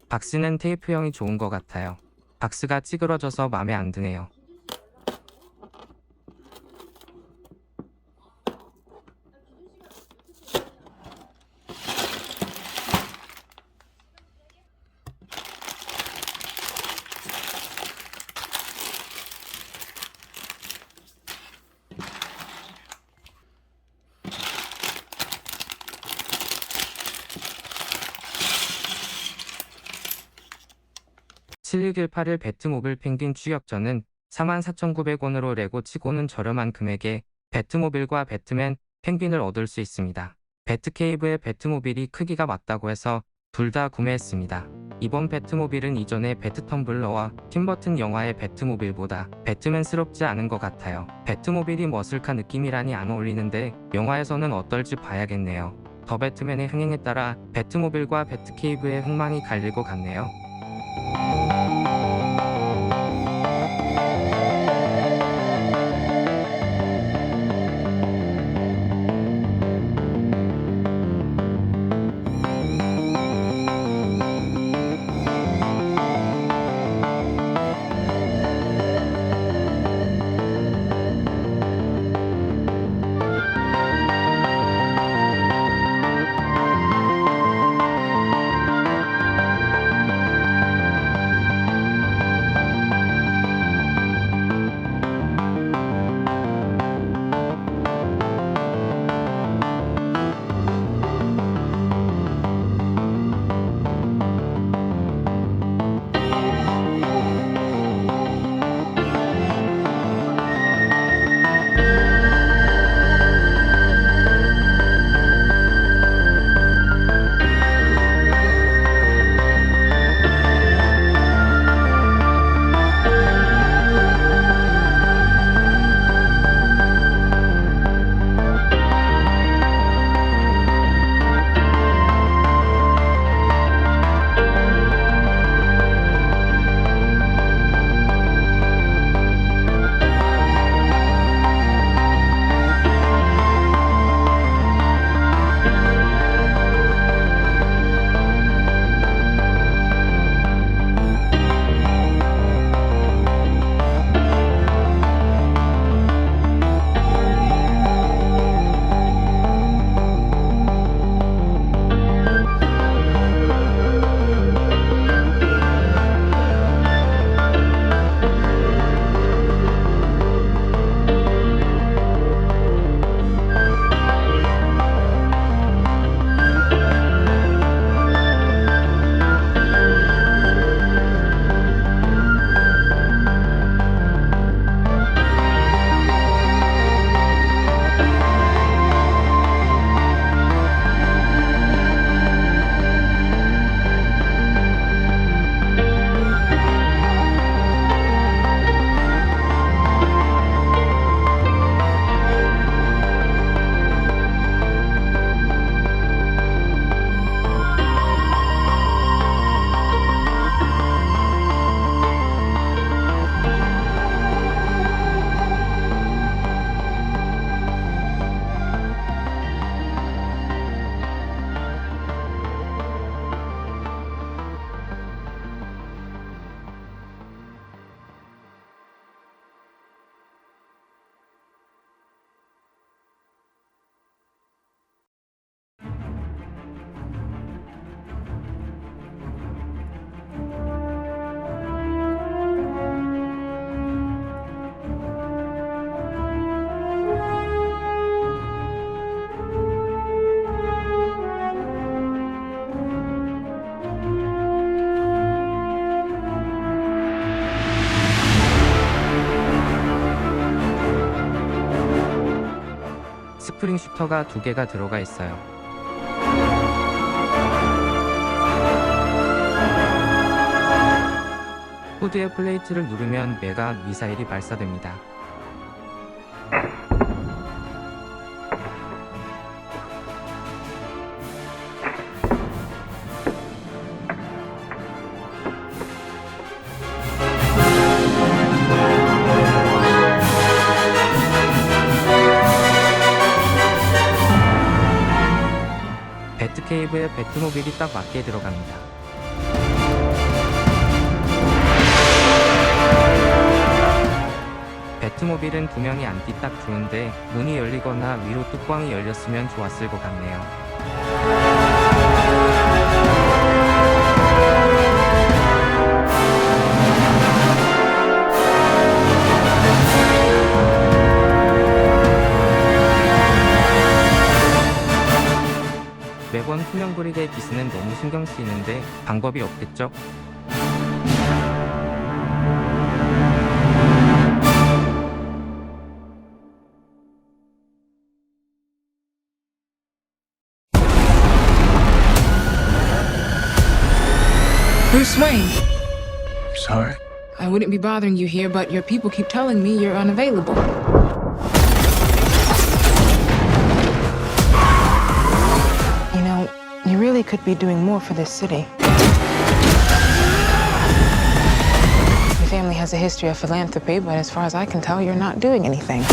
박스는 테이프형이 좋은 것 같아요. 박스가 찌그러져서 맘에 안 드네요. (7618일) 배트모빌 펭귄 추격전은 44,900원으로 레고 치고는 저렴한 금액에 배트모빌과 배트맨, 펭귄을 얻을 수 있습니다. 배트케이브의 배트모빌이 크기가 맞다고 해서 둘 다 구매했습니다. 이번 배트모빌은 이전의 배트텀블러와 팀버튼 영화의 배트모빌보다 배트맨스럽지 않은 것 같아요. 배트모빌이 머슬카 느낌이라니 안 어울리는데 영화에서는 어떨지 봐야겠네요. 더 배트맨의 흥행에 따라 배트모빌과 배트케이브의 흥망이 갈릴 것 같네요. 스프링 슈터가 2개가 들어가 있어요. 후드의 플레이트를 누르면 메가 미사일이 발사됩니다. 배트케이브에 배트모빌이 딱 맞게 들어갑니다. 배트모빌은 두 명이 앉기 딱 좋은데 문이 열리거나 위로 뚜껑이 열렸으면 좋았을 것 같네요. 매번 투명 그릴의 기스는 너무 신경 쓰이는데 방법이 없겠죠? Bruce Wayne, Sorry. I wouldn't be bothering you here, but your people keep telling me you're unavailable. You know, you really could be doing more for this city. Your family has a history of philanthropy, but as far as I can tell, you're not doing anything.